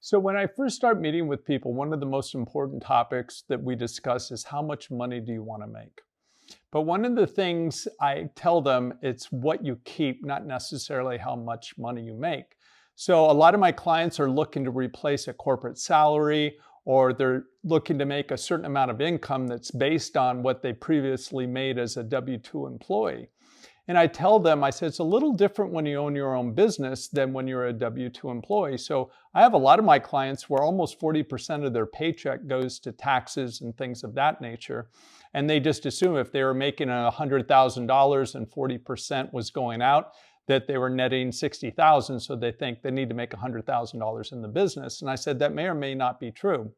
So when I first start meeting with people, one of the most important topics that we discuss is how much money do you want to make? But one of the things I tell them, it's what you keep, not necessarily how much money you make. So a lot of my clients are looking to replace a corporate salary, or they're looking to make a certain amount of income that's based on what they previously made as a W-2 employee. And I tell them, I said, it's a little different when you own your own business than when you're a W-2 employee. So I have a lot of my clients where almost 40% of their paycheck goes to taxes and things of that nature. And they just assume if they were making $100,000 and 40% was going out, that they were netting 60,000. So they think they need to make $100,000 in the business. And I said, that may or may not be true.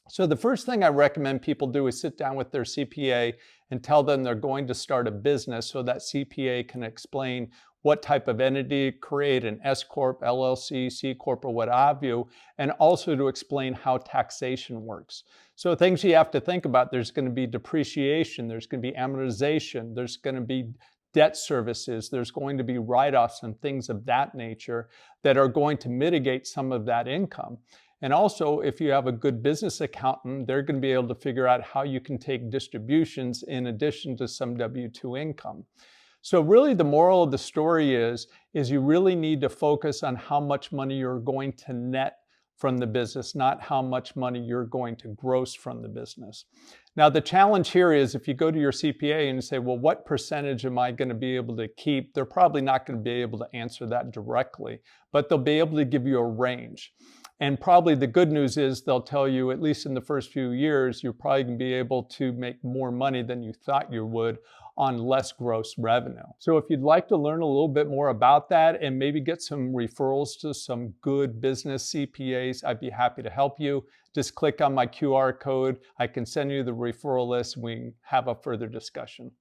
So the first thing I recommend people do is sit down with their CPA and tell them they're going to start a business so that CPA can explain what type of entity to create, an S Corp, LLC, C Corp, or what have you, and also to explain how taxation works. So things you have to think about, there's going to be depreciation, there's going to be amortization, there's going to be debt services, there's going to be write-offs and things of that nature that are going to mitigate some of that income. And also, if you have a good business accountant, they're going to be able to figure out how you can take distributions in addition to some W-2 income. So really the moral of the story is you really need to focus on how much money you're going to net from the business, not how much money you're going to gross from the business. Now, the challenge here is if you go to your CPA and you say, well, what percentage am I going to be able to keep? They're probably not going to be able to answer that directly, but they'll be able to give you a range. And probably the good news is they'll tell you, at least in the first few years, you're probably going to be able to make more money than you thought you would on less gross revenue. So if you'd like to learn a little bit more about that and maybe get some referrals to some good business CPAs, I'd be happy to help you. Just click on my QR code. I can send you the referral list and we can have a further discussion.